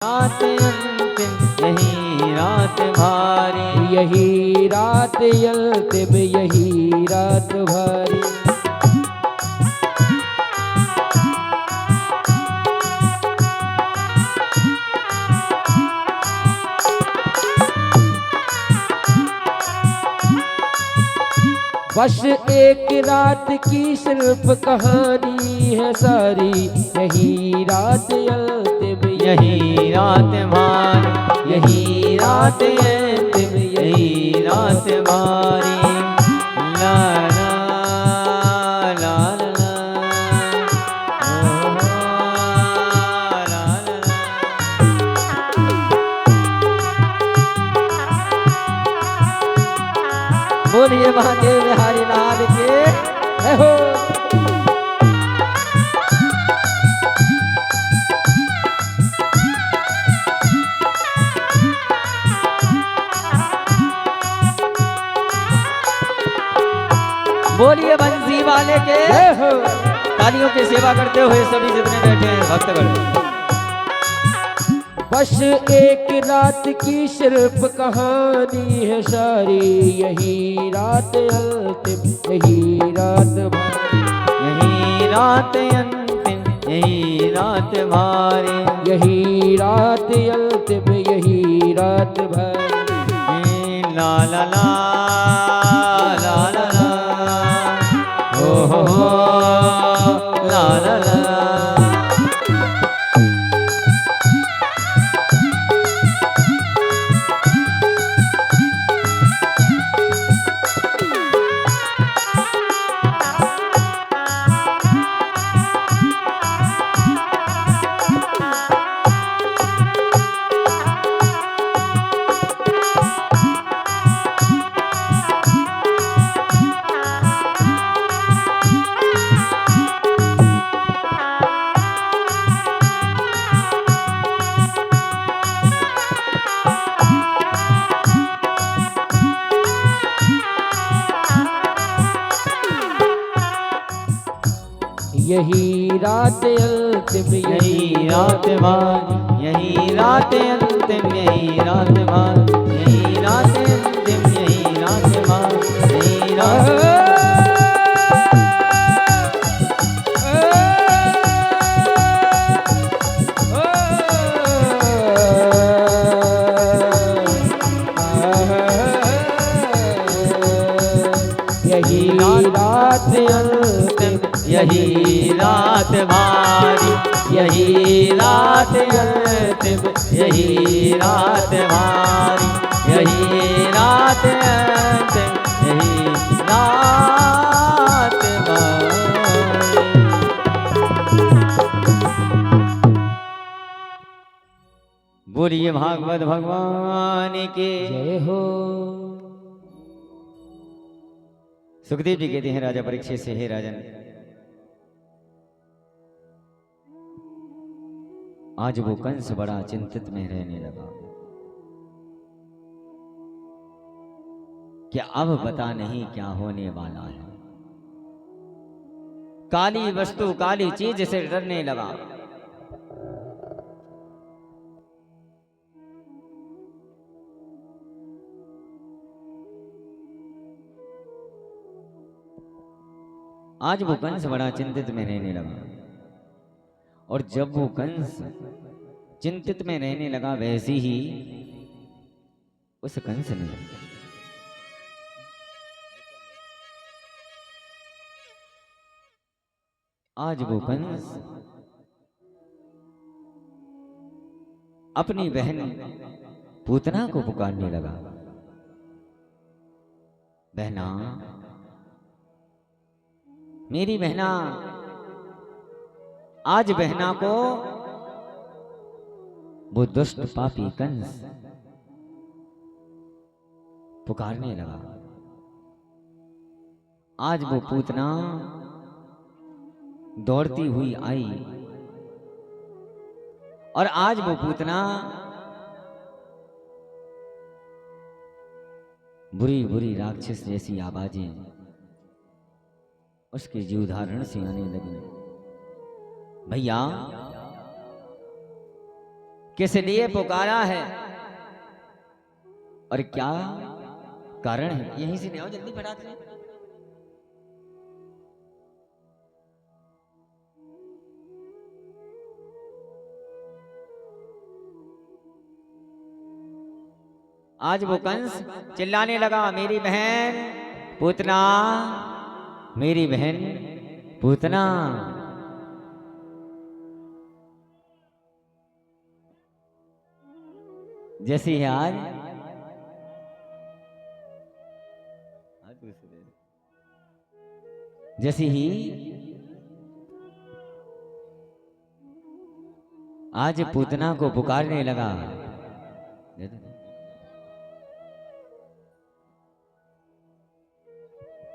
रात अंतिम यही रात भारी, यही रात अंतिम यही रात भारी। बस एक रात की सिर्फ कहानी है सारी, यही रात अंतिम यही रात भारी, यही रात अंतिम यही रात भारी। ला ला ला ला ला ला ला। बोलिए महादेव बिहारी लाल के जय हो। बोलिए बंसी वाले के जय हो। तालियों की सेवा करते हुए सभी जितने बैठे हैं भक्तगण। बस एक रात की सिर्फ कहानी है सारी, यही रात अंतिम यही रात भारी। यही रात अंतिम यही रात भारी, यही रात अंतिम यही रात भारी। ला ला ला ला ला ला हो ला ला ला। यही रात अंतिम यही रात भारी, यही रात अंतिम यही रात भारी, यही रात अंतिम यही रात भारी, यही रात। यही रात अंतिम यही रात भारी, यही रात अंतिम यही रात भारी, यही रात अंतिम यही रात भारी। बोलिए भागवत भगवान के जय हो। सुखदेव जी कहते हैं राजा परीक्षित से, हे राजन, आज वो कंस बड़ा चिंतित में रहने लगा। क्या अब पता नहीं क्या होने वाला है। काली वस्तु काली चीज से डरने लगा। आज वो कंस बड़ा चिंतित में रहने लगा, और जब वो कंस चिंतित में रहने लगा, वैसे ही उस कंस ने आज वो कंस अपनी बहन पूतना को पुकारने लगा। बहना, मेरी बहना। आज बहना को वो दुष्ट पापी कंस पुकारने लगा। आज वो पूतना दौड़ती हुई आई, और आज वो पूतना बुरी बुरी राक्षस जैसी आवाजें उसके जीव धारण से आने लगी। भैया, किस लिए पुकारा है और क्या कारण है? यहीं से ले आओ जल्दी फटाक से। आज वो कंस चिल्लाने लगा, मेरी बहन पूतना, मेरी बहन पूतना। जैसी है आज जैसी ही आज पूतना को पुकारने लगा।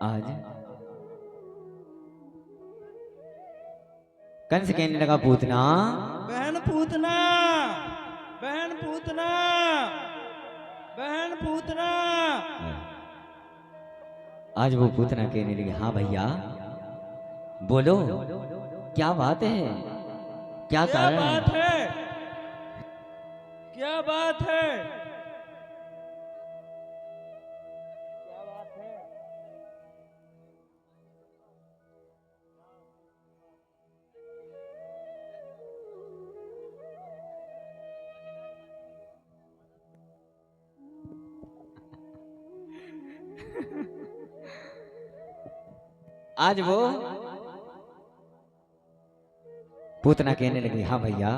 आज कंस कहने लगा, पूतना, बहन पूतना, बहन पूतना, बहन पूतना। आज वो पूतना कहने लगी, हाँ भैया बोलो, क्या बात है, क्या कारण है? क्या बात है? आज वो पूतना कहने लगी, हाँ भैया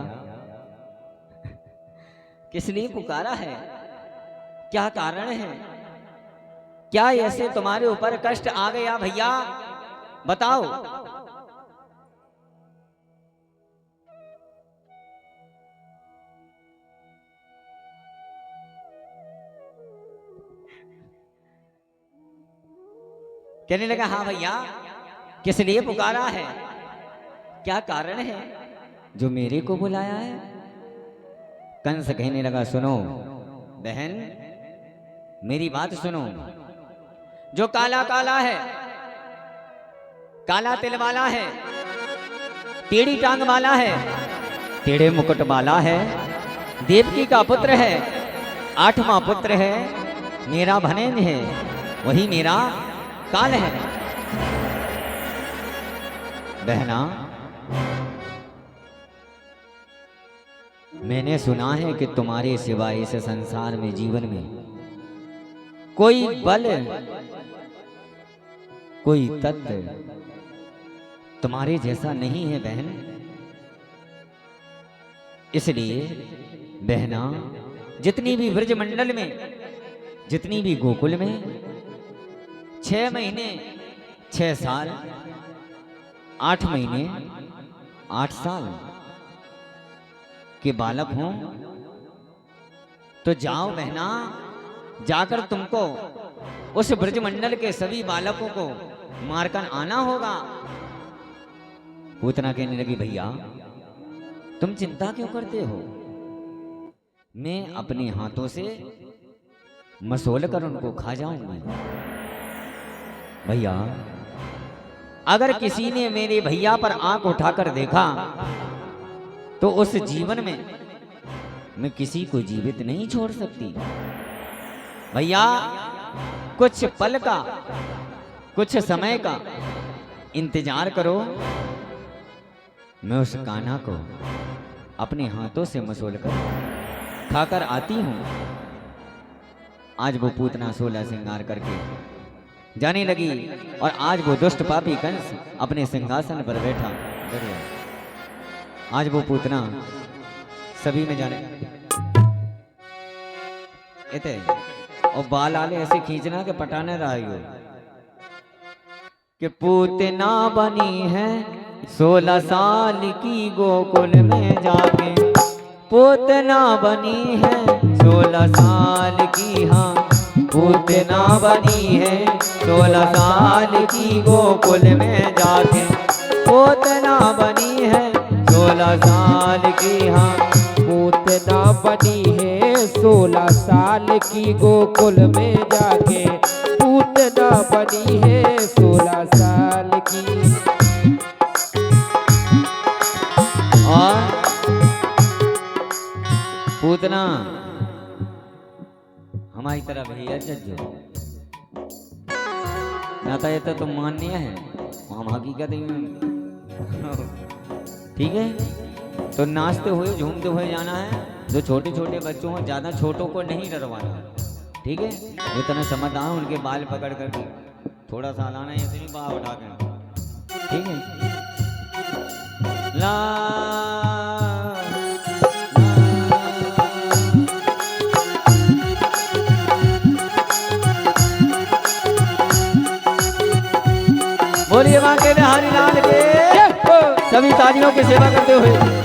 किस लिए पुकारा है, क्या कारण है, क्या ऐसे तुम्हारे ऊपर कष्ट आ गया भैया, बताओ। कहने लगा, हाँ भैया किस लिए पुकारा है, क्या कारण है जो मेरे को बुलाया है। कंस कहने लगा, सुनो बहन मेरी बात सुनो, जो काला काला है, काला तिल वाला है, टेढ़ी टांग वाला है, टेढ़े मुकुट वाला है, देवकी का पुत्र है, 8वां पुत्र है, मेरा भनेज है, वही मेरा काल है। बहना मैंने सुना है कि तुम्हारे सिवाय इस संसार में, जीवन में कोई बल, कोई तत्व तुम्हारे जैसा नहीं है बहन। इसलिए बहना जितनी भी ब्रजमंडल में, जितनी भी गोकुल में 6 महीने 6 साल 8 महीने 8 साल के बालक हों तो जाओ बहना, जाकर तुमको उस ब्रजमंडल के सभी बालकों को मारकर आना होगा। पूतना कहने लगी, भैया तुम चिंता क्यों करते हो, मैं अपने हाथों से मसोल कर उनको खा जाऊंगी। भैया अगर किसी ने मेरे भैया पर आंख उठाकर देखा तो उस जीवन में मैं किसी को जीवित नहीं छोड़ सकती। भैया कुछ पल का, कुछ समय का इंतजार करो, मैं उस कान्हा को अपने हाथों से मसोल कर खाकर आती हूं। आज वो पूतना 16 श्रृंगार करके जाने लगी और आज वो दुष्ट पापी कंस अपने सिंहासन पर बैठा। आज वो पूतना सभी में जाने इते और बाल आले ऐसे खींचना के पटाने रही हो कि पूतना बनी है 16 साल की गोकुल में जाके, पूतना बनी है 16 साल की, हाँ पूतना बनी है 16 साल की गोकुल में जाके, पूतना बनी है 16 साल की, हाँ पूतना बनी है 16 साल की गोकुल में जाके, पूतना बनी है 16 साल की। और पूतना हमारी तरफ है जज्जो, नाता ये तो तुम माननीय है, हम हकीकत ही में ठीक है। तो नाचते हुए झूमते हुए जाना है। जो छोटे छोटे बच्चों हैं ज्यादा छोटों को नहीं डरवाना, ठीक है। जो तने समझदार हैं उनके बाल पकड़ करके थोड़ा सा लाना है, इतनी बाह उठा कर, ठीक है। ला बोलिए बांके बिहारी लाल के, सभी तालियों की सेवा करते हुए।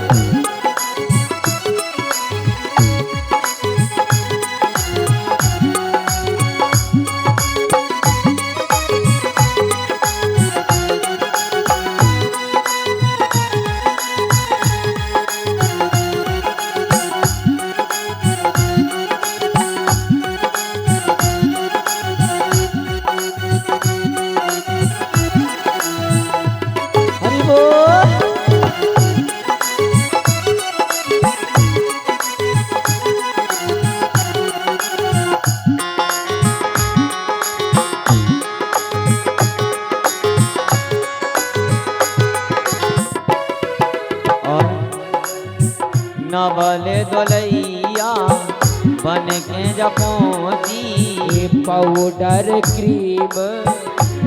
हरि बोल। नवले दोलैया बन के जपोजी, पाउडर क्रीम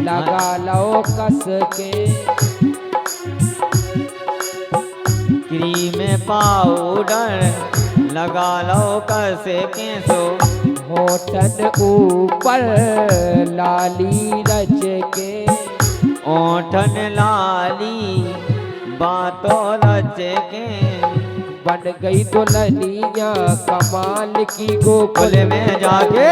लगा लो कस के, क्रीम पाउडर लगा लो कैसे के सो, होठन ऊपर लाली रच के, ओठन लाली बातों रच के, बन गई दुल्हनिया कमाल की गोकुल गोकुल में जाके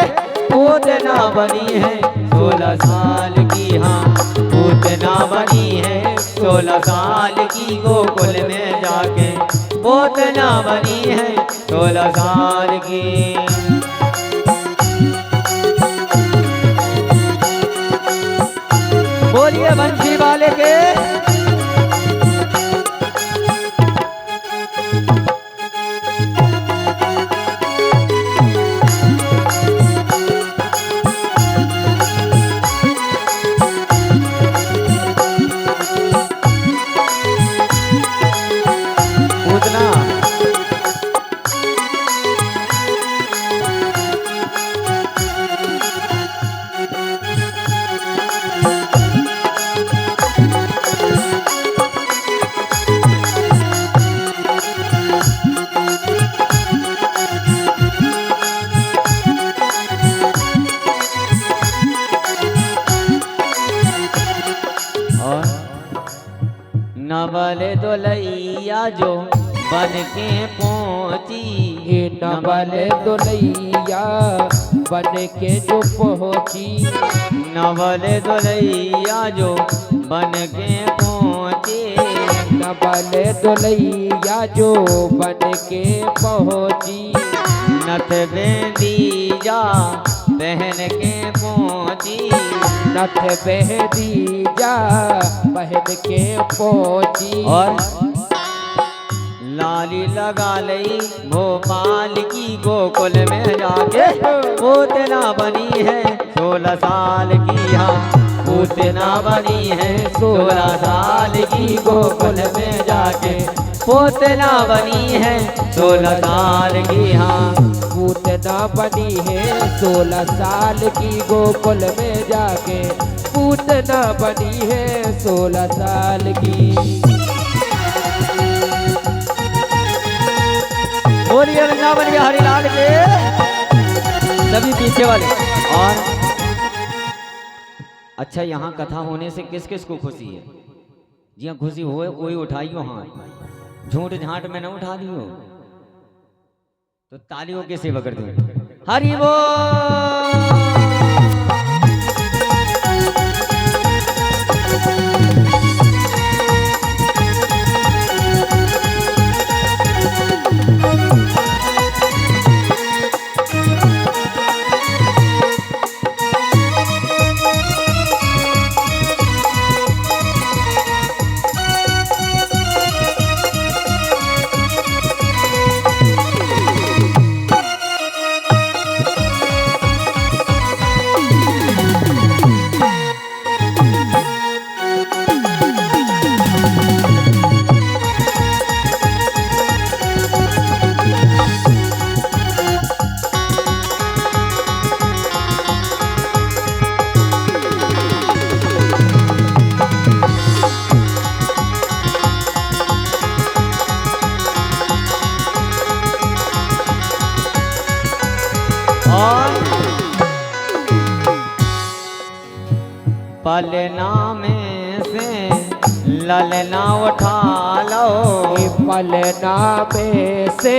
पूतना बनी है 16 साल की, हाँ पूतना बनी है 16 साल की, गोकुल में जाके पूतना बनी है 16 साल की। बोलिए बंसी वाले के। पूतना और नवल दोलैया जो बन के पहुंची, ये नवल दुल्हैया बन के जो पहुंची, नवल दोलैया जो बन के पहुंची, नवल दुल्हैया जो बन के पहुंची, नथ बेंदी जा पहन के पहुंची, नथ बहदी जा पहन के पहुंची, और लाली लगा लई भोपाल की, गोकुल में जाके पूतना बनी है 16 साल की, हाँ पूतना बनी है 16 साल की, गोकुल में जाके पूतना बनी है 16 साल की, हाँ पूतना बनी है 16 साल की, गोकुल में जाके पूतना बनी है 16 साल की। बोलिए वृंदावन बिहारी लाल के, सभी पीछे वाले। और अच्छा यहाँ कथा होने से किस किस को खुशी है? जी हाँ खुशी हो, कोई उठाइयो हाथ, झूठ झांट में न उठा दियो तो तालियों के सेवा कर दो। हरि बोल। पलना में से ललना उठा लो, पलना में से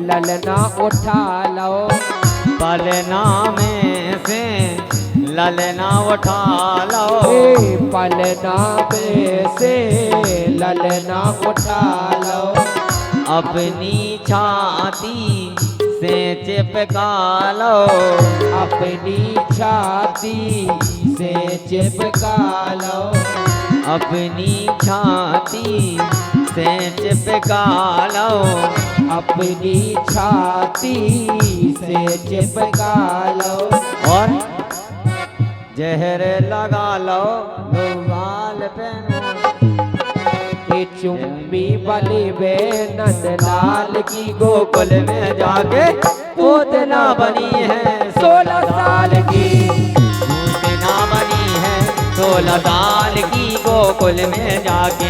ललना उठा लो, पलना में से ललना उठा लो, पलना में से ललना उठा लो, अपनी छाती से चिपका लो, अपनी छाती से चिपका लो, अपनी छाती से चिपका लो, अपनी छाती से चिपका लो, और जहर लगा लो बाल पे चुम्बी बलि वे नंद लाल की गोकुल में जाके पूतना बनी है 16 साल की, पूतना बनी है 16 साल की, गोकुल में जाके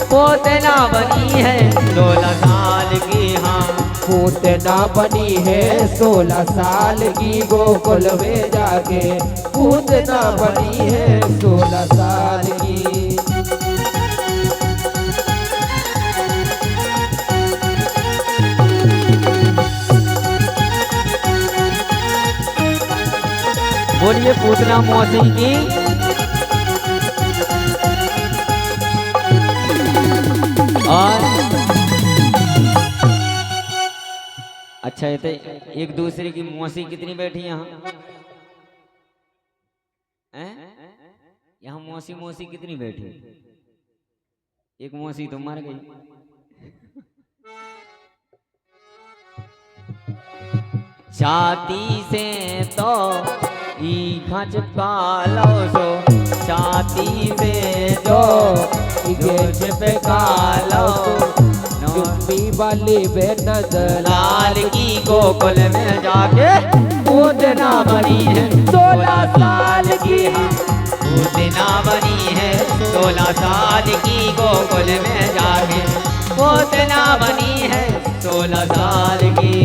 पूतना बनी है 16 साल की। हाँ पूतना बनी है 16 साल की, गोकुल में जाके पूतना बनी है 16 साल की। बोलिए पूतना मौसी की। और अच्छा ये तो एक दूसरे की मौसी कितनी बैठी यहाँ हैं? यहाँ मौसी मौसी कितनी बैठी? एक मौसी तो मर गई। छाती से तो ईखा चिपका लो सो, छाती से जो चिपका लो, चुम्बी बलि वे नंद लाल की गोकुल में जाके पूतना बनी है 16 साल की। पूतना बनी है 16 साल की, गोकुल में जाके पूतना बनी है 16 साल की।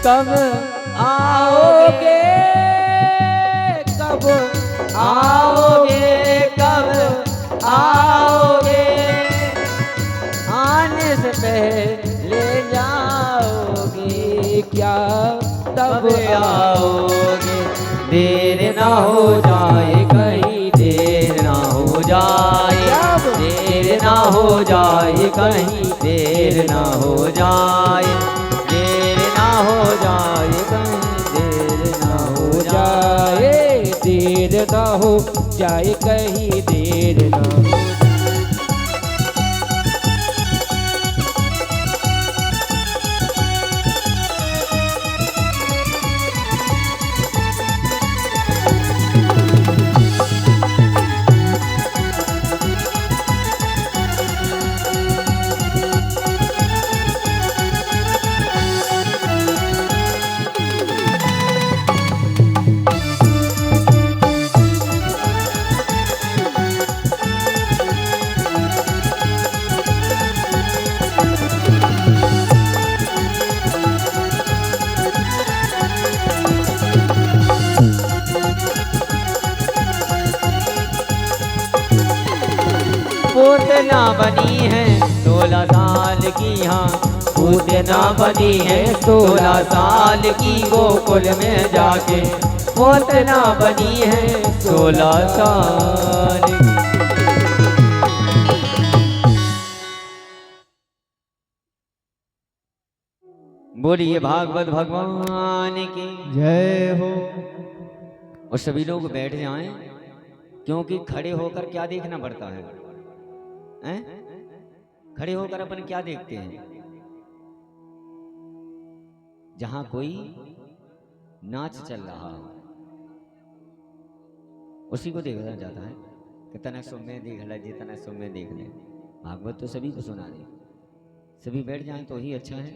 कब आओगे, कब आओगे, कब आओगे, आने से पहले जाओगे क्या तब आओगे? देर ना हो जाए कहीं, देर ना हो जाए, देर ना हो जाए कहीं, देर ना हो जाए, देर ना हो जाए कहीं, देर ना हो जाए, देर ना हो जाए कहीं, देर ना हो। पूतना बनी है 16 साल की, हाँ पूतना बनी है 16 साल की, गोकुल में जाके पूतना बनी है 16 साल की। बोलिए भागवत भगवान की जय हो। और सभी लोग बैठ जाएं, क्योंकि खड़े होकर क्या देखना पड़ता है, हैं? खड़े होकर अपन क्या देखते हैं? जहां कोई नाच चल रहा हो उसी को देखा जाता है कि तना सुमे देख ले जी, तना सुमे देख ले। भागवत तो सभी को सुना दे, सभी बैठ जाएं तो ही अच्छा है।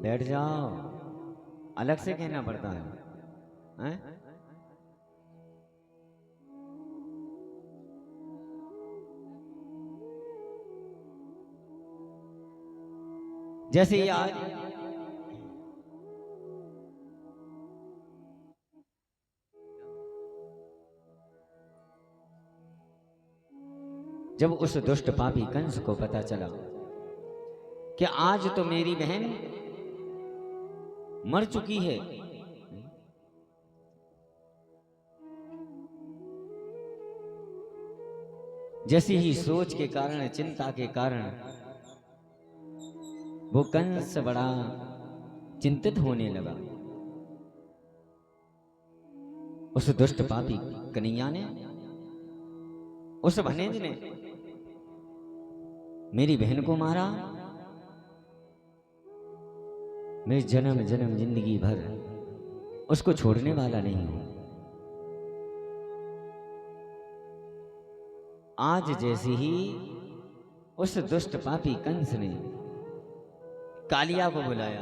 बैठ जाओ, अलग से कहना पड़ता है, हैं? जैसे ही आज जब उस दुष्ट पापी कंस को पता चला कि आज तो मेरी बहन मर चुकी है, जैसी ही सोच के कारण, चिंता के कारण वो कंस बड़ा चिंतित होने लगा। उस दुष्ट पापी कन्हैया ने, उस भनेज ने मेरी बहन को मारा। मैं जन्म जन्म जिंदगी भर उसको छोड़ने वाला नहीं हूं। आज जैसे ही उस दुष्ट पापी कंस ने कालिया को बुलाया,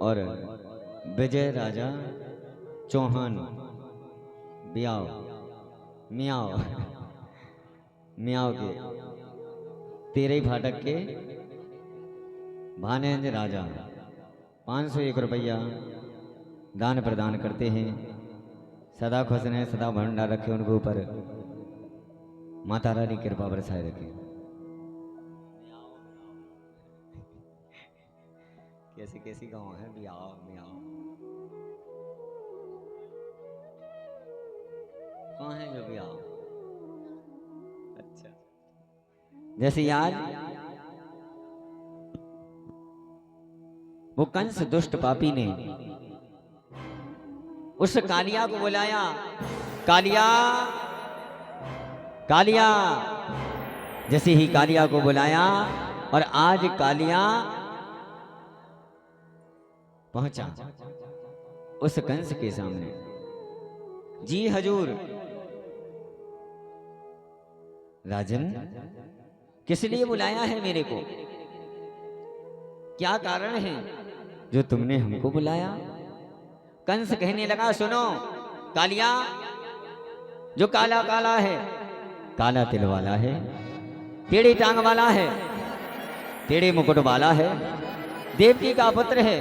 और विजय राजा चौहान ब्याव मियाव मियाव के तेरे फाटक के भानेज राजा 501 रुपया दान प्रदान करते हैं। सदा खुश रहें, सदा भंडार रखे उनके ऊपर, माता रानी कृपा बरसाए रखे। कैसी कैसी गाँव है ब्याव मियाव, कहाँ है जो ब्याव? अच्छा, जैसे याद वो कंस दुष्ट पापी ने उस कालिया को बुलाया, कालिया कालिया। जैसे ही कालिया को बुलाया और आज कालिया पहुंचा उस कंस के सामने। जी हजूर। राजन, किस लिए बुलाया है मेरे को? क्या कारण है जो तुमने हमको बुलाया? कंस कहने लगा, सुनो कालिया, जो काला काला है, काला तिल वाला है, टेढ़ी टांग वाला है, टेढ़े मुकुट वाला है, देवकी का पुत्र है,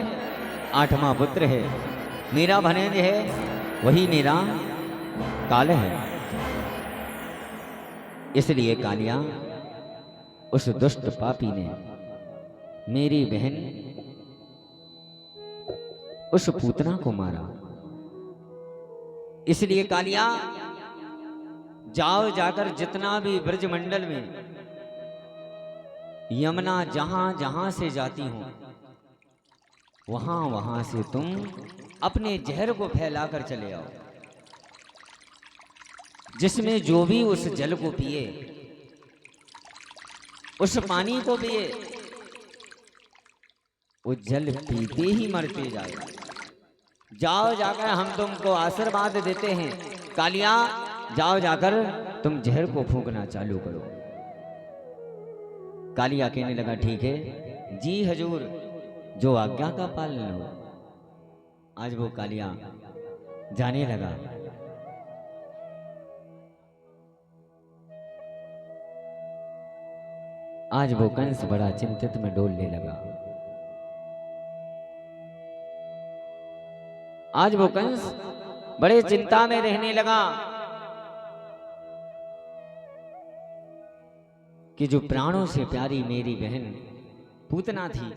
8वां पुत्र है, मेरा भनेज है, वही मेरा काल है। इसलिए कालिया, उस दुष्ट पापी ने मेरी बहन उस पूतना को मारा। इसलिए कालिया, जाओ जाकर जितना भी ब्रजमंडल में यमुना जहां जहां से जाती हो, वहां वहां से तुम अपने जहर को फैलाकर चले आओ। जिसमें जो भी उस जल को पिए, उस पानी को पिए, वो जल पीते ही मरते जाएगा। जाओ जाकर, हम तुमको आशीर्वाद देते हैं। कालिया, जाओ जाकर तुम जहर को फूंकना चालू करो। कालिया कहने लगा, ठीक है जी हजूर, जो आज्ञा का पालन हो। आज वो कालिया जाने लगा। आज वो कंस बड़ा चिंतित में डोलने लगा। आज वो कंस बड़े चिंता में रहने लगा कि जो प्राणों से प्यारी मेरी बहन पूतना थी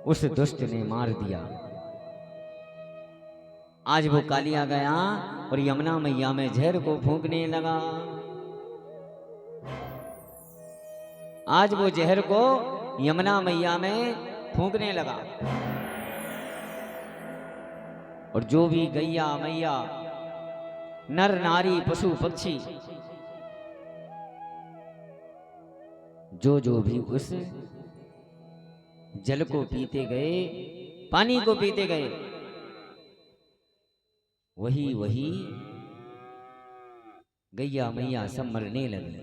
उस दुष्ट ने मार दिया। आज वो कालिया गया और यमुना मैया में जहर को फूंकने लगा। आज वो जहर को यमुना मैया में फूंकने लगा और जो भी गैया मैया नर नारी पशु पक्षी जो भी उस जल को पीते गए, पानी को पीते गए, वही गैया मैया सब मरने लगी।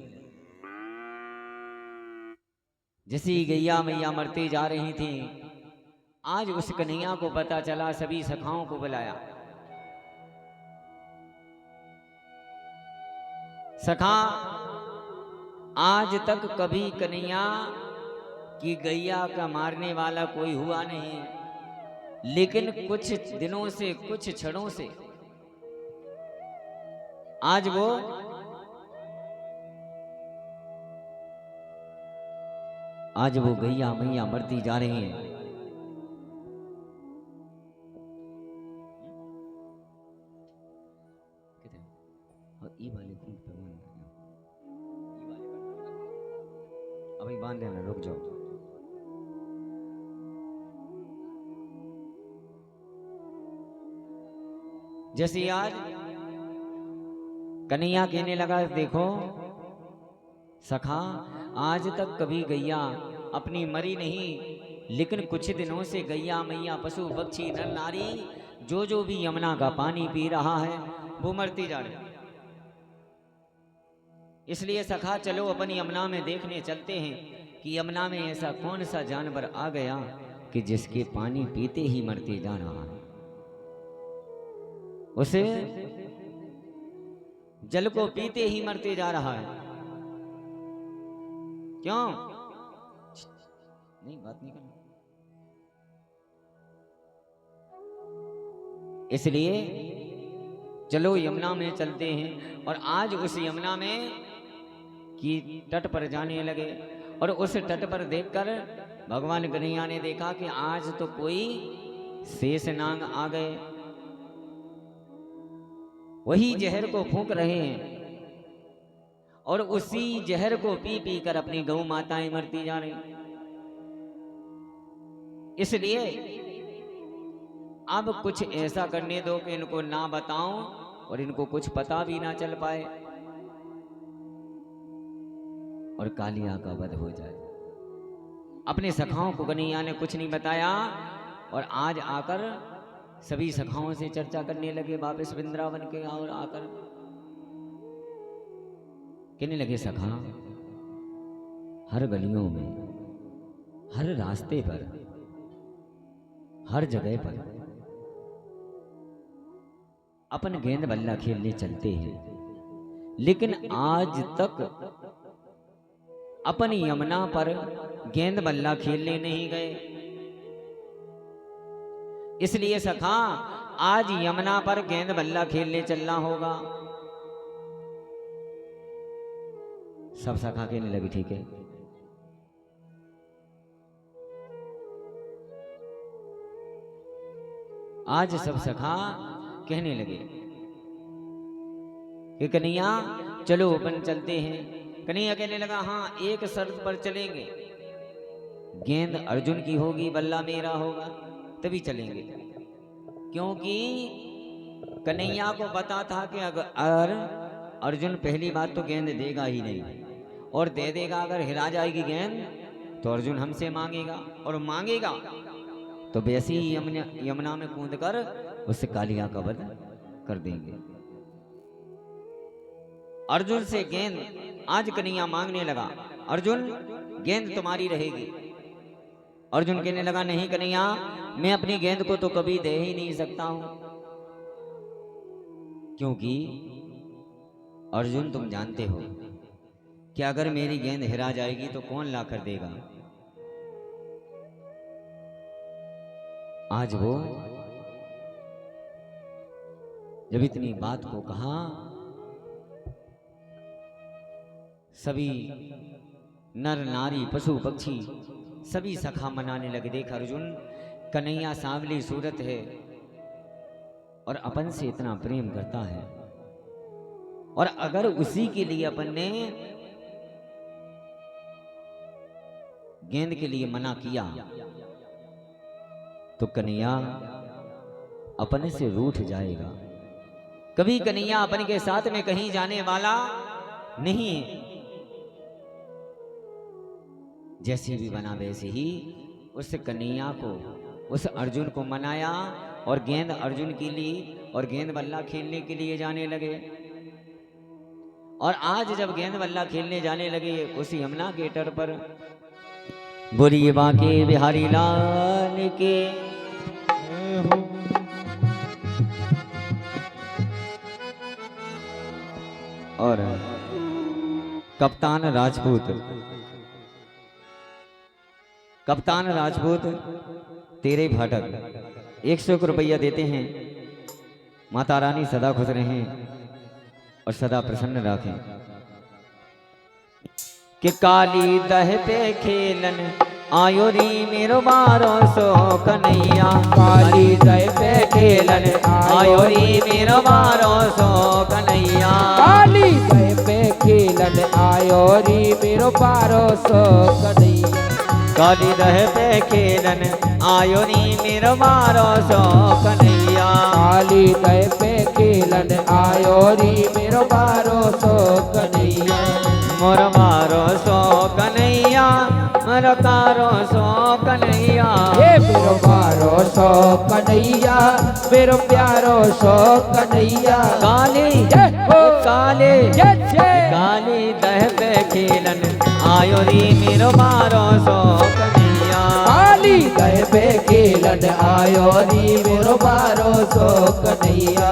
जैसी गैया मैया मरती जा रही थी, आज उस कन्हैया को पता चला, सभी सखाओं को बुलाया। सखा, आज तक कभी कन्हैया की गैया का मारने वाला कोई हुआ नहीं, लेकिन कुछ दिनों से, कुछ क्षणों से आज वो गैया मैया मरती जा रही हैं। अभी बांध देना, रुक जाओ। जैसे आज कन्हैया कहने लगा, देखो सखा, आज तक कभी गैया अपनी मरी नहीं, लेकिन कुछ दिनों से गैया मैया पशु पक्षी नर नारी जो भी यमुना का पानी पी रहा है वो मरती जा रही। इसलिए सखा चलो अपन यमुना में देखने चलते हैं कि यमुना में ऐसा कौन सा जानवर आ गया कि जिसके पानी पीते ही मरते जा रहा है। उसे जल को पीते ही मरते जा रहा है। क्यों? नहीं, बात नहीं करना। इसलिए चलो यमुना में चलते हैं। और आज उस यमुना में की तट पर जाने लगे और उस तट पर देखकर भगवान कन्हैया ने देखा कि आज तो कोई शेषनाग आ गए, वही जहर को फूंक रहे हैं और उसी जहर को पी पी कर अपनी गौ माताएं मरती जा रही। इसलिए अब कुछ ऐसा करने दो कि इनको ना बताऊं और इनको कुछ पता भी ना चल पाए और कालिया का वध हो जाए। अपने सखाओं को कन्हैया ने कुछ नहीं बताया और आज आकर सभी सखाओं से चर्चा करने लगे। वापस वृंदावन के और आकर कहने लगे, सखा, हर गलियों में, हर रास्ते पर, हर जगह पर अपन गेंद बल्ला खेलने चलते हैं, लेकिन आज तक अपन यमुना पर गेंद बल्ला खेलने नहीं गए। इसलिए सखा, आज यमुना पर गेंद बल्ला खेलने चलना होगा। सब सखा कहने लगी, ठीक है। आज सब सखा कहने लगे कि कन्हैया चलो अपन चलते हैं। कन्हैया कहने लगा, हाँ, एक शर्त पर चलेंगे, गेंद अर्जुन की होगी, बल्ला मेरा होगा, तभी चलेंगे। क्योंकि कन्हैया को पता था कि अगर अर्जुन पहली बात तो गेंद देगा ही नहीं, और दे देगा अगर हिरा जाएगी गेंद तो अर्जुन हमसे मांगेगा, और मांगेगा तो वैसे ही यमुना में कूद कर उससे कालिया का वध कर देंगे। अर्जुन से गेंद आज कन्हैया मांगने लगा, अर्जुन गेंद तुम्हारी रहेगी। अर्जुन कहने लगा, नहीं कन्हैया, मैं अपनी गेंद को तो कभी दे ही नहीं सकता हूं, क्योंकि अर्जुन तुम जानते हो कि अगर मेरी गेंद हिरा जाएगी तो कौन ला कर देगा। आज वो जब इतनी बात को कहा, सभी नर नारी पशु पक्षी सभी सखा मनाने लगे। देख अर्जुन, कन्हैया सांवली सूरत है और अपन से इतना प्रेम करता है, और अगर उसी के लिए अपन ने गेंद के लिए मना किया तो कन्हैया अपने से रूठ जाएगा। कभी कन्हैया अपन के साथ में कहीं जाने वाला नहीं है। जैसे भी बना वैसे ही उस कन्हैया को, उस अर्जुन को मनाया और गेंद अर्जुन की ली और गेंद बल्ला खेलने के लिए जाने लगे। और आज जब गेंद बल्ला खेलने जाने लगे उसी यमुना के तट पर, बोलिए बांके बिहारी लाल के। और कप्तान राजपूत तेरे भाटक 100 रुपया देते हैं। माता रानी सदा खुश रहें और सदा प्रसन्न रखें। कि काली दह पे खेलन आयो री मेरो 1200 कन्हैया। काली दह पे खेलन आयो री मेरो 1200 कन्हैया। काली दह पे खेलन आयो री मेरो 1200 कन्हैया। काली दह पे खेलन आयो री मेरो 1200 कन्हैया। काली दह पे खेलन आयो री मेरो 1200 कन्हैया। मोर 1200 कन्हैया, मोर 1200 कन्हैया। ये मेरो 1200 कन्हैया, मेरो प्यारो सो कन्हैया। काली काली काली दह पे खेलन आयो री मेरो 1200 कन्हैया। काली दह पे खेलन आयो री मेरो 1200 कन्हैया।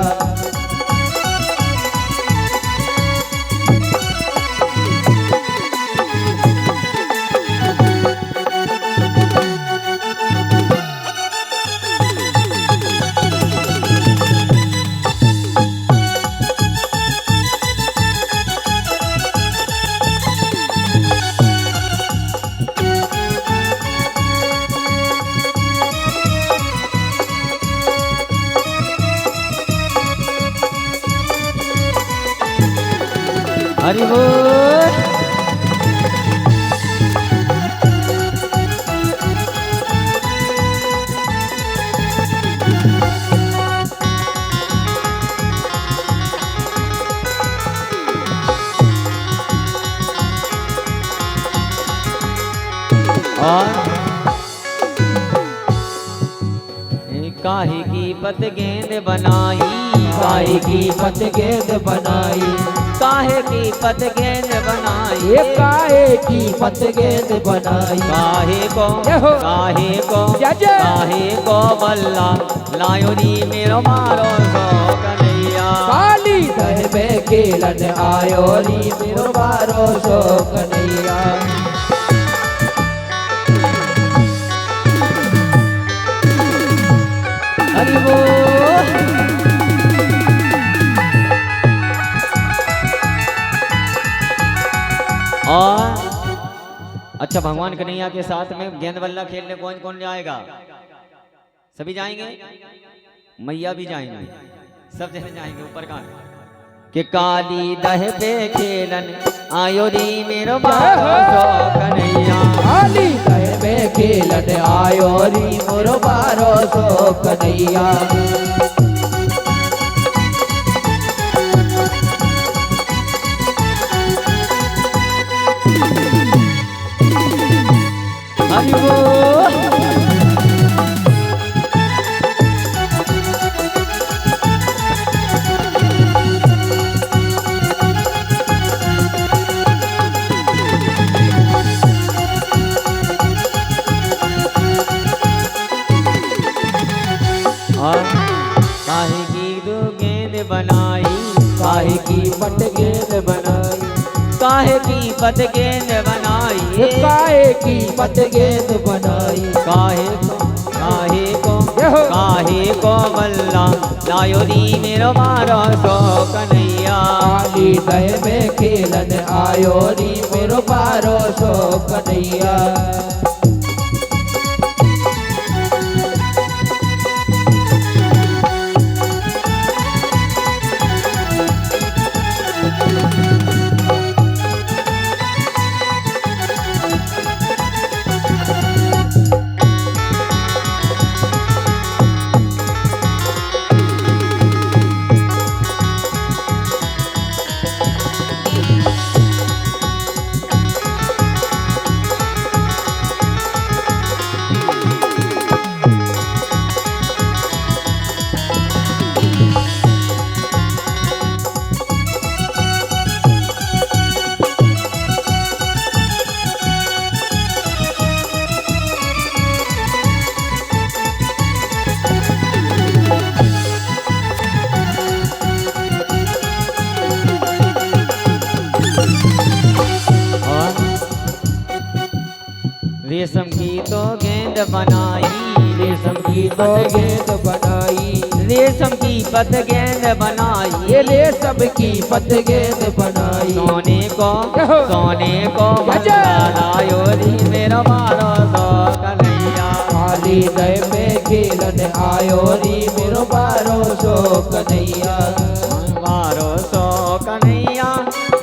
हरि बोल। काहे की पत गेंद बनाई, काहे की पत गेंद बनाई। काहे की पत गेंद बनाई। ये काहे की पत गेंद बनाई। काहे को काहे को बल्ला लायो री मेरो 1200 कन्हैया। काली दह पे खेलन आयो री मेरो 1200 कन्हैया। हरि बोल। और अच्छा, भगवान कन्हैया के साथ में गेंद बल्ला खेलने कौन कौन जाएगा? सभी जाएंगे, मैया भी जाएंगे, सब जने जाएंगे। ऊपर का कि काली दह पे खेलन आयो री मेरो 1200 कन्हैया। काली दह पे खेलन आयो री मेरो 1200 कन्हैया। हरि बोल। काहे की दो गेंद बनाई, काहे की पट गेंद बनाई। काहे की पत गेंद बनाई। काहे की पत गेंद बनाई। काहे को बल्ला लायो री मेरो बारो सो कन्हैया काली दय में खेलन आयो री मेरो बारो सो कन्हैया रेशम की तो गेंद बनाई रेशम की तो गेंद बनाई रेशम की पत गेंद बनाई ये रेशम की पत गेंद बनाई सोने को लायो री मेरा बारो सो कन्हैया काली दय में खेलन आयो री मेरो बारो सो कन्हैया बारो सो कन्हैया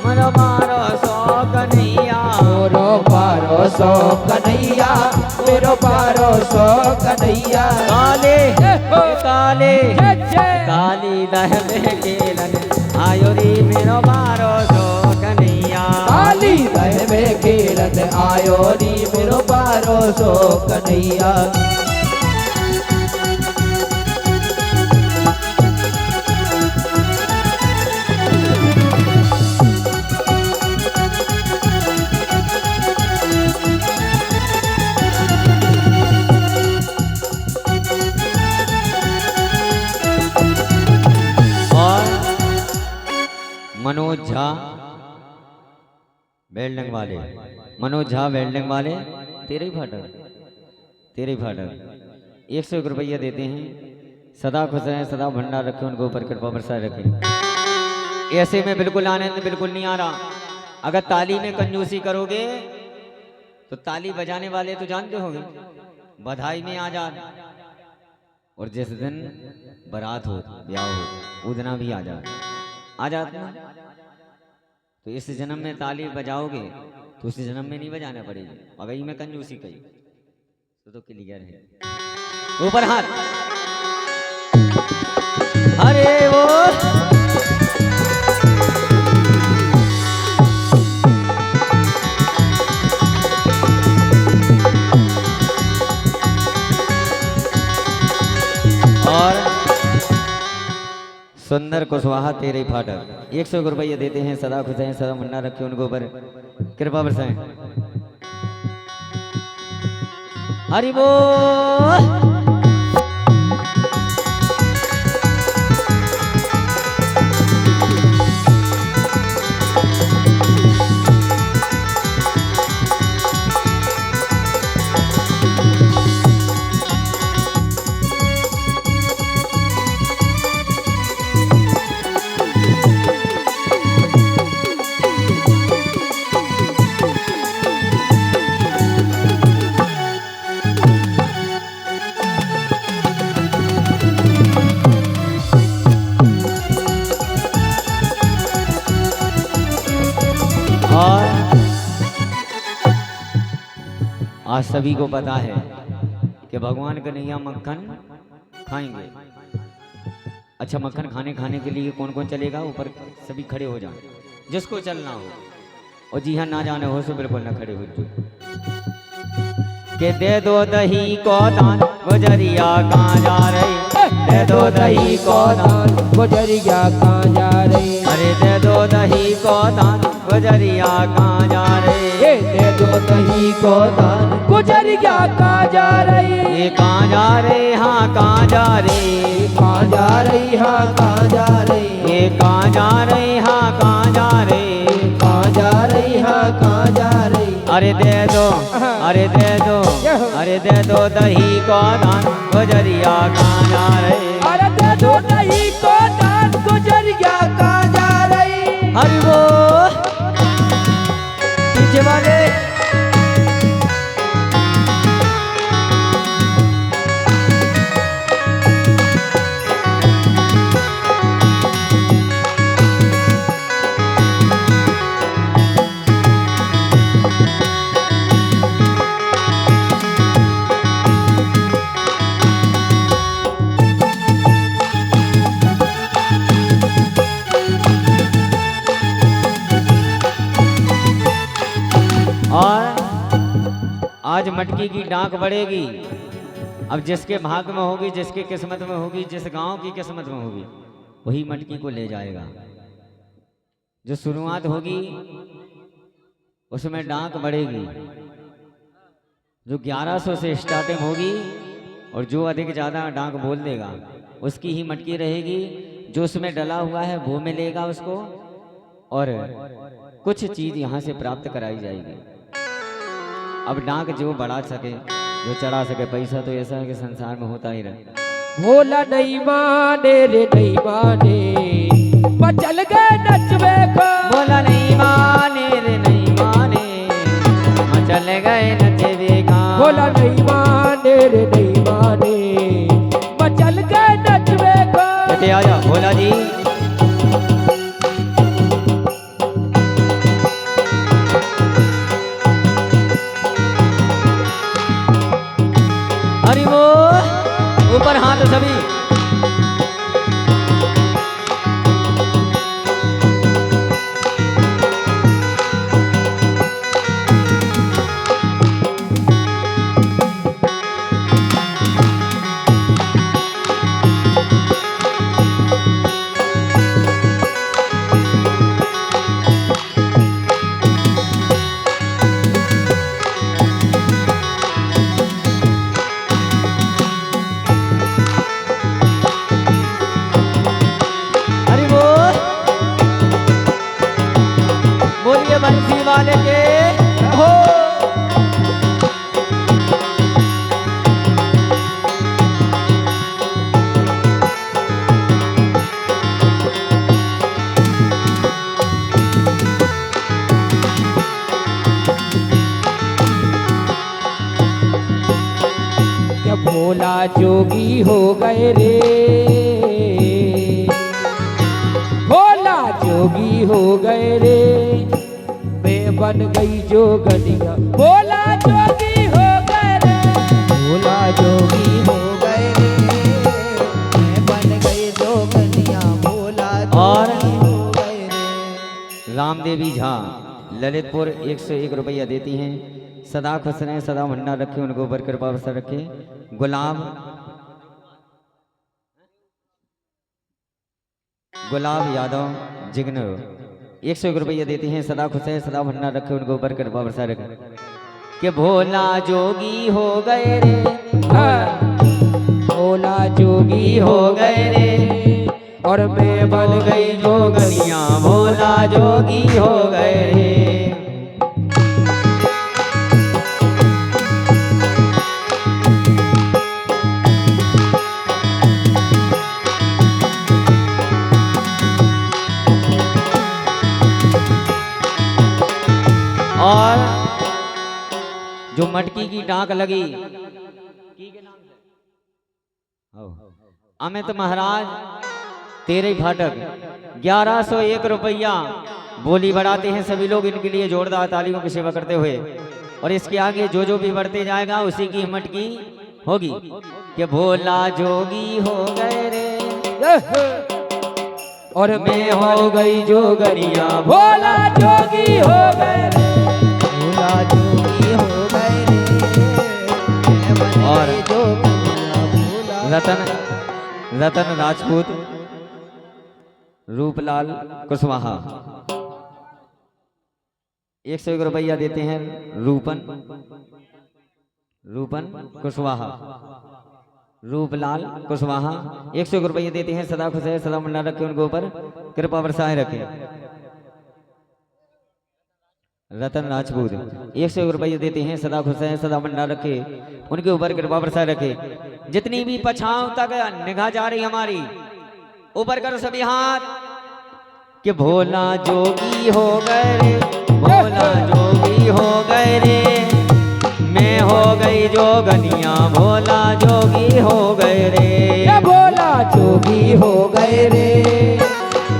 मेरो बारो सो कन्हैया मोरो बारो सो कन्हैया मेरो बारो सो कन्हैया काले काले काली दह में खेलन आयो री मेरो बारो सो कन्हैया काली दय में खेलन आयो री मेरो बारो सो कन्हैया मनोज झा वेल्डिंग वाले मनोज झा वेल्डिंग वाले तेरे ही फाटक 101 रुपया देते हैं। सदा खुश हैं, सदा भंडार रखें, उनको ऊपर कृपा बरसाए रखें। ऐसे में बिल्कुल आनंद बिल्कुल नहीं आ रहा। अगर ताली में कंजूसी करोगे तो ताली बजाने वाले तो जानते होंगे, बधाई में आजाद, और जिस दिन बारात हो ब्याह हो उदना भी आजाद ना। तो इस जन्म में ताली बजाओगे तो उस जन्म में नहीं बजाना पड़ेगी। अगर मैं कंजूसी कही तो क्लियर है। ऊपर हाथ, अरे वो और सुंदर कुशवाहा तेरे ही फाटक 101 रुपया देते हैं। सदा खुश हैं, सदा मुन्ना रखे, उनको पर कृपा बरसाएं। हरि बोल। और आज सभी को पता है कि भगवान कन्हैया मक्खन खाएंगे। अच्छा, मक्खन खाने के लिए कौन कौन चलेगा? ऊपर सभी खड़े हो जाए, जिसको चलना हो। और जी हाँ, ना जाने हो तो बिल्कुल ना खड़े हो जो। के दे दो दही को दान, गुजरिया कहाँ जा रही? दे दो दही को दान, गुजरिया कहाँ जा रही? अरे दे दो दही को दान, गुजरिया कहाँ जा रही? दे दो दही को दान, गुजरिया कहाँ जा रही? ये कहाँ जा रही? हाँ कहाँ जा रही? कहाँ जा रही? हाँ कहाँ जा रही? ये कहाँ जा रही? हाँ कहाँ जा रही? कहाँ जा रही? हाँ कहाँ जा रही? अरे दे दो, अरे दे दो, अरे दे दो दही को दान, गुजरिया कहाँ जा रही? अरे दे दो दही नैया कहाँ जा रही। हरि वो पीछे वाले और आज मटकी की डांक बढ़ेगी। अब जिसके भाग में होगी, जिसके किस्मत में होगी, जिस गांव की किस्मत में होगी, वही मटकी को ले जाएगा। जो शुरुआत होगी उसमें डांक बढ़ेगी। जो 1100 से स्टार्टिंग होगी और जो अधिक ज़्यादा डांक बोल देगा उसकी ही मटकी रहेगी। जो उसमें डला हुआ है वो मिलेगा उसको, और कुछ चीज़ यहाँ से प्राप्त कराई जाएगी। अब डांक जो बढ़ा सके, जो चढ़ा सके, पैसा तो ऐसा है कि संसार में होता ही रहे। भोला नहीं माने रे नहीं माने, मचल गए नचवे को। बोला नहीं माने रे नहीं माने, मचल गए नचवे का। भोला नहीं माने रे नहीं माने, मचल गए नचवे को। कहते आजा भोला जी। हरि वो ऊपर हाथ सभी। बंसी वाले के हो। क्या भोला जोगी हो गए रे, भोला जोगी हो गए रे। मैं बन गई जोगनिया, भोला जोगी हो गए रे। भोला जोगी हो गए रे, मैं बन गई जोगनिया। भोला जोगी हो गए रे। रामदेवी झा ललितपुर 101 रुपया देती हैं। सदा खुश रहें, सदा भंडार रखे, उनको ऊपर कृपा अवसर रखे। गुलाब यादव जिग्नर 101 रुपया देती हैं। सदा खुश है, सदा भंडार रखे, उनको ऊपर कृपा वर्षा रखे। कि भोला जोगी हो गए रे, भोला जोगी हो गए रे, और मैं बन गई जोगनिया। भोला जोगी हो गए रे। और जो मटकी की डांक लगी अमित महाराज तेरे फाटक 1101 रुपया बोली बढ़ाते हैं सभी लोग। इनके लिए जोरदार तालियों की सेवा करते हुए। और इसके आगे जो जो भी बढ़ते जाएगा उसी की मटकी होगी। कि भोला जोगी हो गए रे, और मैं हो गई जोगनिया। भोला जोगी हो गए रे, भोला जोगी हो गए रे। और रतन राजपूत रूपलाल कुशवाहा 101 रुपया देते हैं। रूपन कुशवाहा, रूपलाल कुशवाहा 101 रुपये देते हैं। सदा खुश है, सदा भंडार रखे, उनको ऊपर कृपा बरसाए रखे। रतन राजपूत 101 रुपये देते हैं। सदा खुश है, सदा भंडार रखे, उनके ऊपर कृपा बरसाए रखे। जितनी भी पछाव तक निगाह जा रही हमारी, ऊपर करो सभी हाथ। कि भोला जोगी हो गए रे, भोला जोगी हो गए रे, मैं हो गई जोगनिया, भोला जोगी हो गए रे। ये भोला जोगी हो गए रे,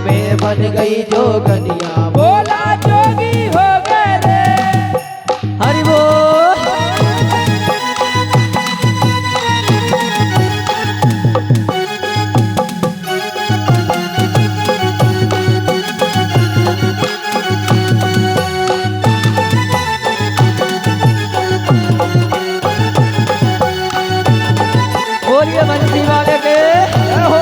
मैं बन गई जोगनिया, भोला जोगी हो गए रे। हरि बोल। बोलिए बंसी वाले के जय हो।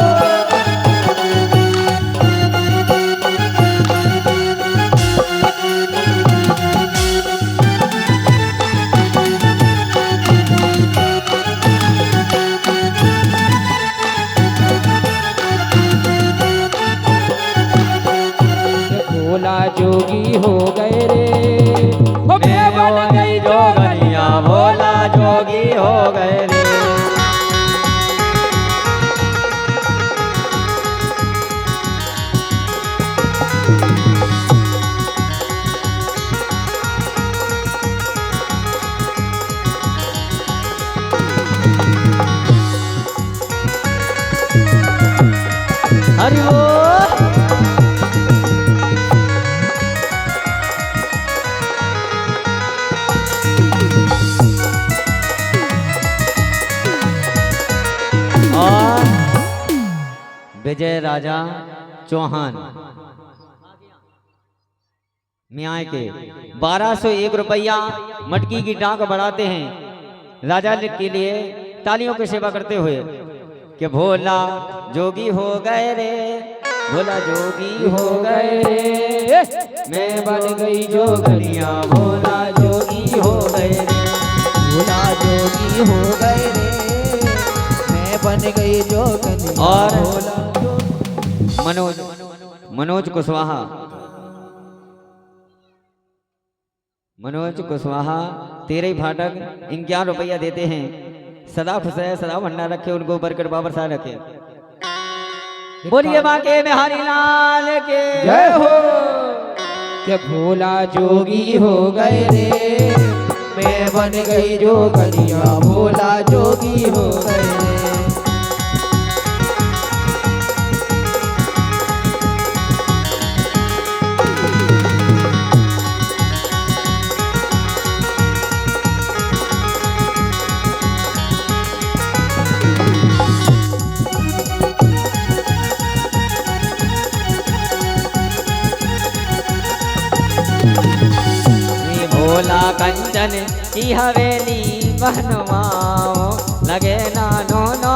भोला जोगी हो गए रे, ओ मैं बन गई जोगनिया, भोला जोगी हो गए रे। हरि बोल। और विजय राजा चौहान मियाँ के 1201 रुपया मटकी की डाक बढ़ाते हैं राजा के लिए तालियों की सेवा करते हुए कि भोला जोगी हो गए रे, भोला जोगी हो गए रे, मैं बन गई जोगनिया, भोला जोगी हो गए रे। भोला जोगी हो गए रे, मैं बन गई जोगनिया, और भोला मनोज कुशवाहा, मनोज कुशवाहा 13 फाटक 51 रुपया देते हैं। सदा खुश है, सदा भंडार रखे, उनको बरकत बाबरसा रखे। बोलिए बाके बिहारी लाल के जय हो। कि भोला जोगी हो गए रे, मैं बन गई जोगनिया, भोला जोगी हो गए रे। भोला कंचन की हवेली बनवाओ, लगे नानो नो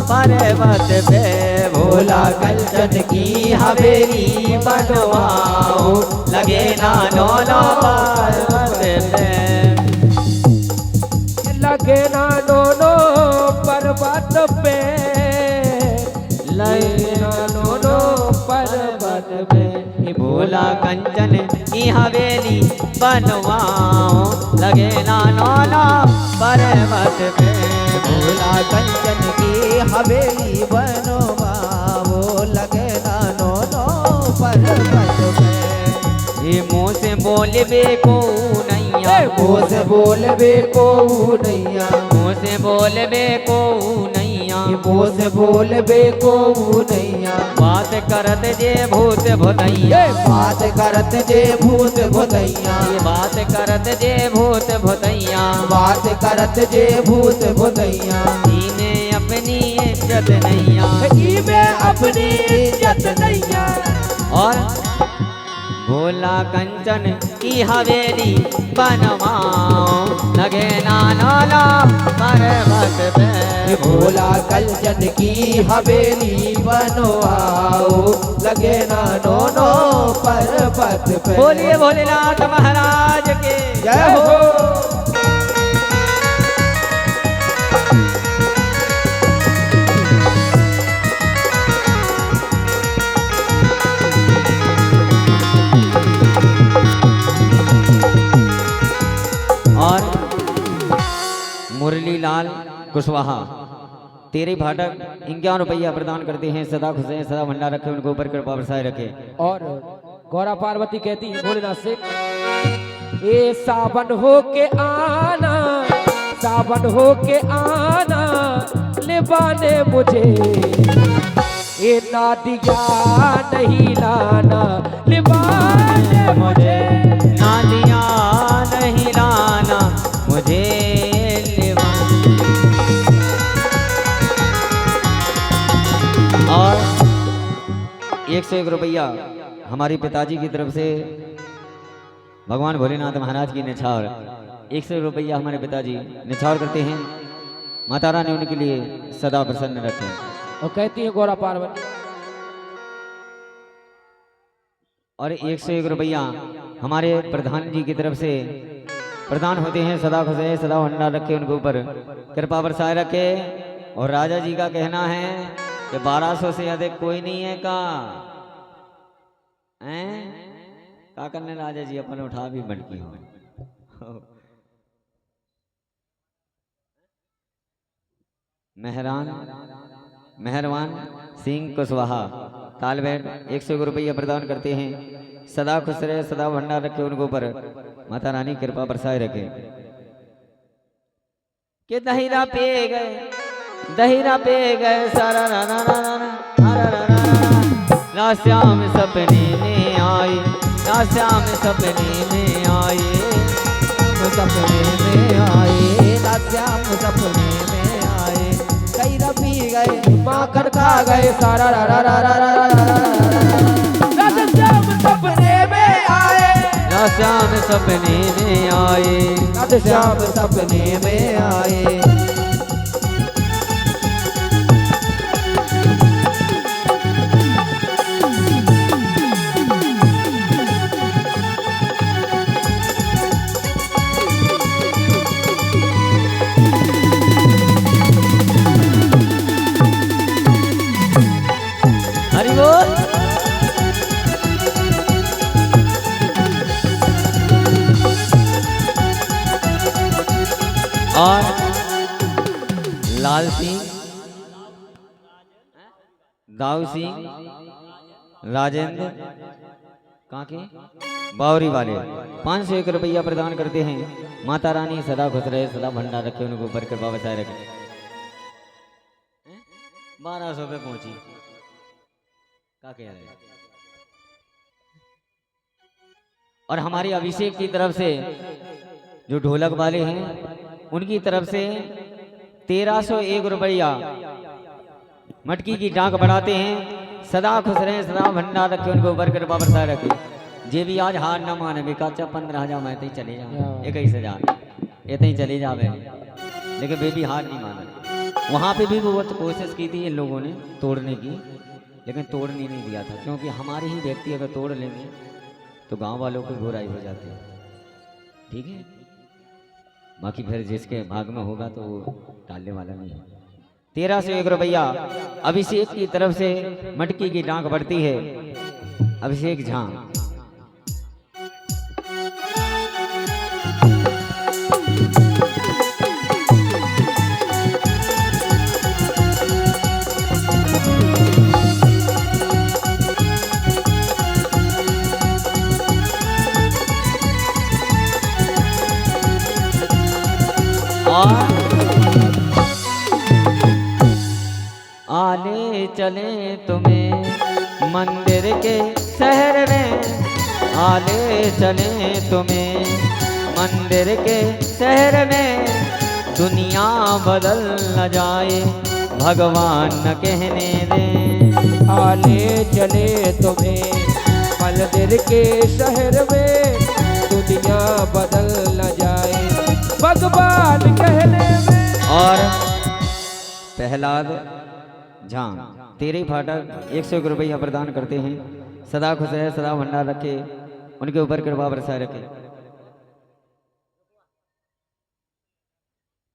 पर्वत पे, भोला कंचन की हवेली बनवाओ, लगे नानो नो पर्वत पे। लगे ना दोनों पर्वत पे, लगे ना दोनों पर्वत पे। भोला कंचन की हवेली बनवाओ, लगे नानो नो पर्वत पे, भोला कंचन की हवेली बनवाओ, लगे ना दोनों पर्वत पे। ये मुँह से बोलबे को नैया, मुँह से बोलबे को नैया, मुँह से बोलबे को नैया, मुँह से बोलबे को नैया। बात करत जे भूत भुतैया, बात करत जे भूत भुतैया, बात करत जे भूत भुतैया, बात करत जे भूत भुतैया। इने अपनी इज्जत नैया, में अपनी इज्जत नैया। और भोला कंचन की हवेली बनवाओ, लगे नानो नो पर्वत पे, भोला कंचन की हवेली बनवाओ, लगे ना दोनों पर्वत पे। बोलिए भोलेनाथ महाराज के जय हो। और मुरलीलाल कुशवाहा तेरे फाटक 51 रुपया प्रदान करते हैं। सदा खुश हैं, सदा भंडार रखे, उनको ऊपर कृपा बरसाए रखे। और गौरा पार्वती कहती है भोलेनाथ से, ए सावन हो के आना, सावन हो के आना, निभाने मुझे, ए नादिया नहीं लाना, निभाने मुझे, नादिया नहीं लाना मुझे और 101 रुपया हमारे पिताजी की तरफ से भगवान भोलेनाथ महाराज की निछावर 100 रुपया हमारे पिताजी निछावर करते हैं। माता रानी उनके लिए सदा प्रसन्न रखें। और कहती है गौरा पार्वती, और 101 रुपया हमारे प्रधान जी की तरफ से प्रदान होते हैं। सदा खुश है, सदा भंडार रखे, उनके ऊपर कृपा बरसाए रखे। और राजा जी का कहना है कि 1200 से अधिक कोई नहीं है का करने राजा जी अपन उठा भी बटकी हो। मेहरवान सिंह कुशवाहा तालबेट 101 रुपया प्रदान करते हैं। सदा खुश रहे, सदा भंडार रखे, उनको ऊपर माता रानी कृपा बरसाए रखे। के दहीरा पे गए, दहीरा पे गए, सारा रा रा रा रा रा रा श्याम सपने में आए, श्याम सपने में आए, सपने में आए, श्याम सपने में आए, कई रफी गए, माखन खा गए, सारा रा रा रा रा रा रा, श्याम सपने में आए, श्याम सपने में आए, श्याम सपने में आए। हरि बोल। और लाल सिंह, दाऊ सिंह, राजेंद्र कहाँ के बावरी वाले 501 रुपया प्रदान करते हैं। माता रानी सदा खुश रहे, सदा भंडार रखे, उनको ऊपर कृपा बरसाए रखे। 1200 पे पहुंची क्या कह रहे। और हमारी अभिषेक की तरफ से जो ढोलक वाले हैं उनकी तरफ से 1301 रुपया मटकी की डाक बढ़ाते हैं। सदा खुश रहे, सदा भंडार रखे, उनको ऊपर कृपा बरसाए रखे। जे भी आज हार न माने बेकाचा 15,000 मैं तो ही चले जाओ, 21,000 ये तो ही चले जावे, लेकिन बेबी हार नहीं माना। वहाँ पे भी बहुत कोशिश की थी इन लोगों ने तोड़ने की, लेकिन तोड़ने नहीं दिया था, क्योंकि हमारे ही व्यक्ति अगर तोड़ लेंगे तो गांव वालों को बुराई हो जाती है। ठीक है, बाकी फिर जिसके भाग में होगा तो वो टालने वाला नहीं है। 1301 रुपया अभिषेक की तरफ से मटकी की डांक बढ़ती है। अभिषेक झा आले चले तुम्हें मंदिर के शहर में, आले चले तुम्हें मंदिर के शहर में, दुनिया बदल न जाए भगवान न कहने दे। आले चले तुम्हें मंदिर के शहर में, दुनिया बदल न जाए भगवान कहने में। और प्रहलाद झा तेरे फाटक 101 रुपया प्रदान करते हैं। सदा खुश है, सदा भंडार रखे, उनके ऊपर कृपा बरसाए रखे।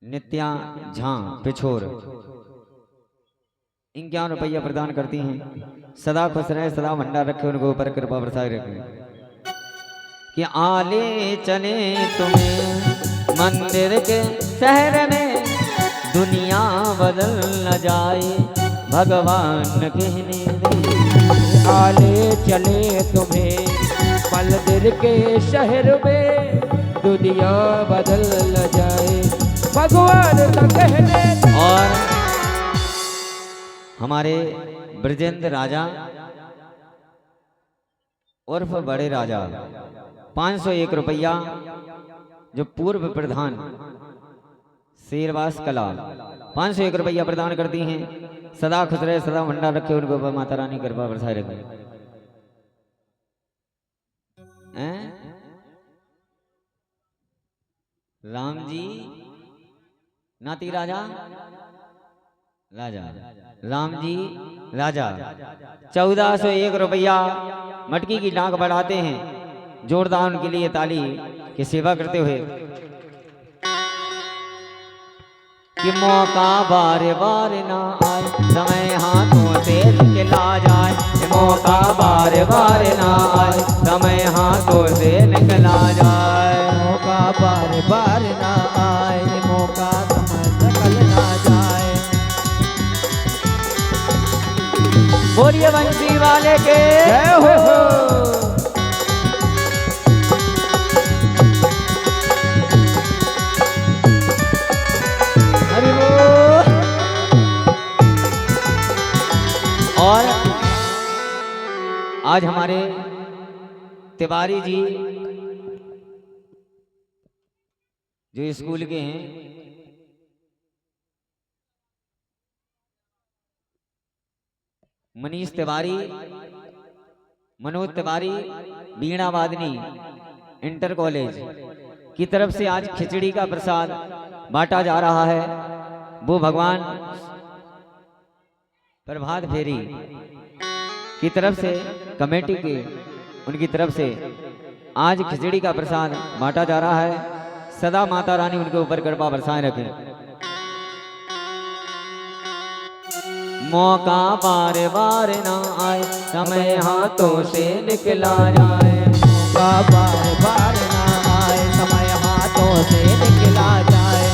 नित्या झा पिछोर 51 रुपया प्रदान करती हैं। सदा खुश रहे, सदा भंडार रखे, उनको ऊपर कृपा बरसाए रखे। कि आले चले तुम्हें मंदिर के शहर में, दुनिया बदल न जाए भगवान कहने दे। आले चले तुम्हें मंदिर के शहर में, दुनिया बदल न जाए भगवान का कहने दे। और हमारे ब्रजेंद्र राजा उर्फ बड़े राजा 501 रुपया जो पूर्व प्रधान शेरवास कला 501 रुपया प्रदान करती हैं। सदा खुश रहे, सदा भंडार रखे, उनको ऊपर माता रानी कृपा बरसाए रखे। हैं? राम जी नाती राजा राजा राम जी राजा 1401 रुपया मटकी की डाक बढ़ाते हैं। जोरदार उनके लिए ताली की सेवा करते हुए कि मौका बार बार ना आए, समय हाथों से निकला जाए। कि मौका बार बार ना आए, समय हाथों से निकला जाए। मौका बार बार ना आए, मौका समय निकल ना जाए। बोलिए बंसी वाले के जय हो। हरि बोल। और आज हमारे तिवारी जी जो स्कूल के हैं, मनीष तिवारी, मनोज तिवारी, बीणा वादनी इंटर कॉलेज की तरफ से आज खिचड़ी का प्रसाद बांटा जा रहा है। वो भगवान प्रभात फेरी की तरफ से कमेटी की उनकी तरफ से आज खिचड़ी का प्रसाद बांटा जा रहा है। सदा माता रानी उनके ऊपर कृपा बरसाए रखे। मौका बार बार ना आए, समय हाथों से निकला जाए। मौका बार बार ना आए, समय हाथों से निकला जाए।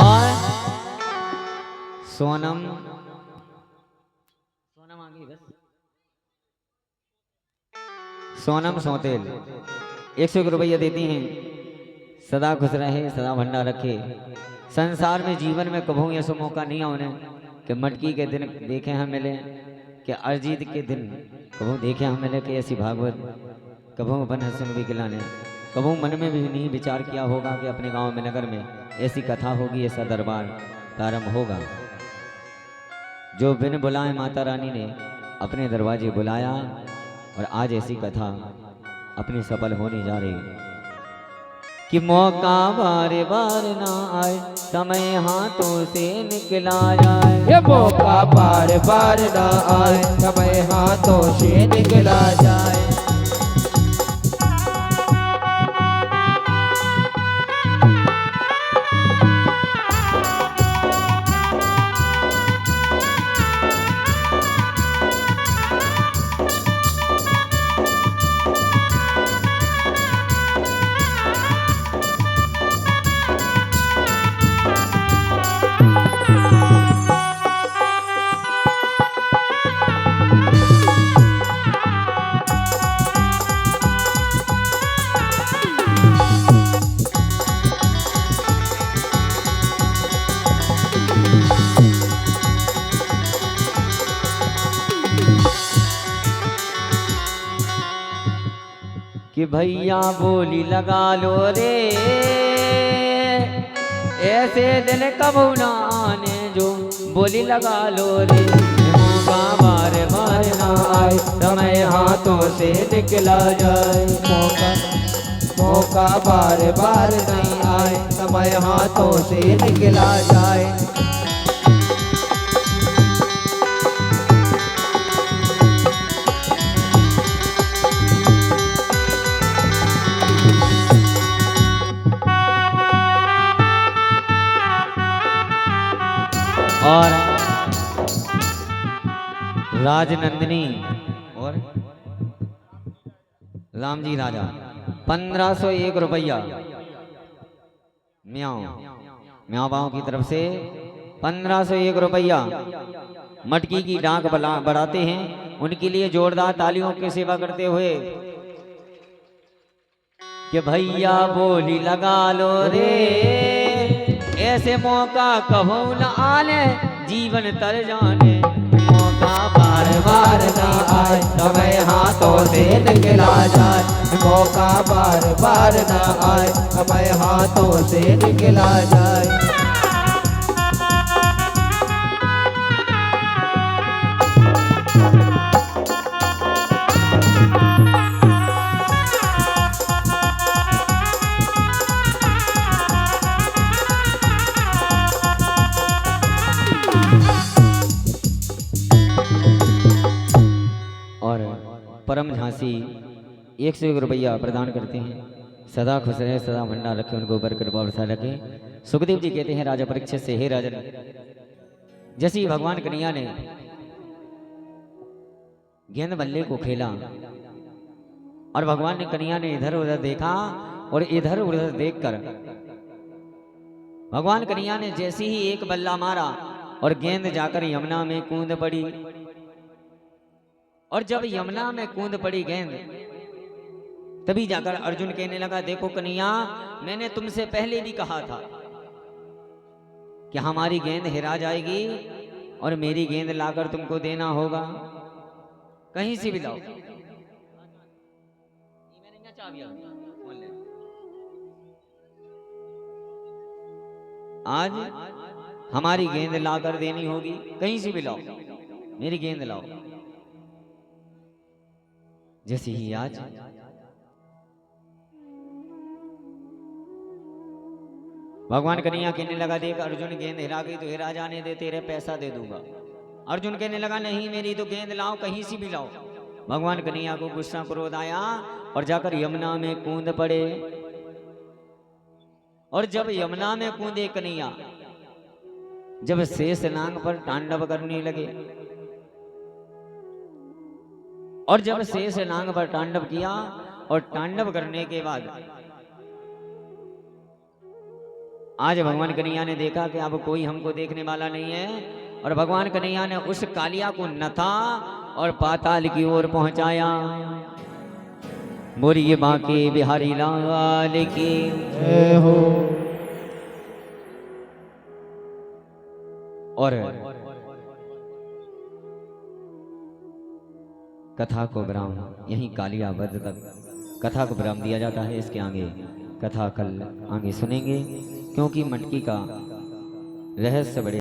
और सोनम आ गई बस। सोनम सौतेल 101 रुपया देती हैं। सदा खुश रहे, सदा भंडार रखे। संसार में जीवन में कभू ऐसा मौका नहीं आने कि मटकी के दिन देखे हम मिले, कि अरजीत के दिन कभू देखे हम मिले, कि ऐसी भागवत कभू अपन हसन भी खिलाने। कभू मन में भी नहीं विचार किया होगा कि अपने गांव में नगर में ऐसी कथा होगी, ऐसा दरबार प्रारंभ होगा। जो बिन बुलाए माता रानी ने अपने दरवाजे बुलाया और आज ऐसी कथा अपनी सफल होने जा रही कि मौका बार बार ना आए, समय हाथों से निकला जाए। ये मौका बार बार ना आए, समय हाथों से निकला जाए। कि भैया बोली लगा लो रे, ऐसे दिन कब ना आने जो बोली लगा लो रे। मौका बार बार ना आए, समय हाथों से निकला जाए। मौका बार बार नहीं आए, समय हाथों से निकला जाए। और राजनंदिनी और रामजी राजा 1501 रुपया म्याओ म्याओ बाओं की तरफ से 1501 रुपया मटकी की डाक बढ़ाते हैं। उनके लिए जोरदार तालियों की सेवा करते हुए कि भैया बोली लगा लो रे, ऐसे मौका कहो न आने, जीवन तर जाने मौका बार बार न आए, समय हाथों से निकला जाए, मौका बार बार न आए, समय हाथों से निकला जाए। परम झांसी 101 रुपया प्रदान करते हैं। सदा खुश रहे, सदा भंडार रखे, उनको ऊपर कृपा वर्षा रखे। सुखदेव जी कहते हैं राजा परीक्षित से, हे राजन, जैसे ही भगवान कन्हैया ने गेंद बल्ले को खेला और भगवान ने कन्हैया ने इधर उधर देखा और इधर उधर देखकर भगवान कन्हैया ने जैसे ही एक बल्ला मारा और गेंद जाकर यमुना में कूद पड़ी। और जब यमुना में कूद पड़ी गेंद, तभी जाकर अर्जुन कहने लगा, देखो कन्हैया, मैंने तुमसे पहले भी कहा था कि हमारी गेंद हेरा जाएगी और मेरी गेंद लाकर तुमको देना होगा, कहीं से भी लाओ। आज हमारी गेंद लाकर देनी होगी, कहीं से भी लाओ, मेरी गेंद लाओ। जैसे ही आज भगवान कन्हैया कहने लगा, देख अर्जुन, गेंद हिरा गई तो हिरा जाने दे, तेरे पैसा दे दूंगा। अर्जुन कहने लगा, नहीं, मेरी तो गेंद लाओ, कहीं से भी लाओ। भगवान कन्हैया को गुस्सा क्रोध आया और जाकर यमुना में कूद पड़े। और जब यमुना में कूदे कन्हैया, जब शेष नाग पर तांडव करने लगे और जब शेष नाग पर तांडव किया और तांडव करने के बाद आज भगवान कन्हैया ने देखा कि अब कोई हमको देखने वाला नहीं है और भगवान कन्हैया ने उस कालिया को नथा और पाताल की ओर पहुंचाया। बोलिए बांके बिहारी लाल की जय हो। और कथा को विराम यहीं कालिया वध तक कथा को विराम दिया जाता है। इसके आगे कथा कल आगे सुनेंगे, क्योंकि मटकी का रहस्य बड़े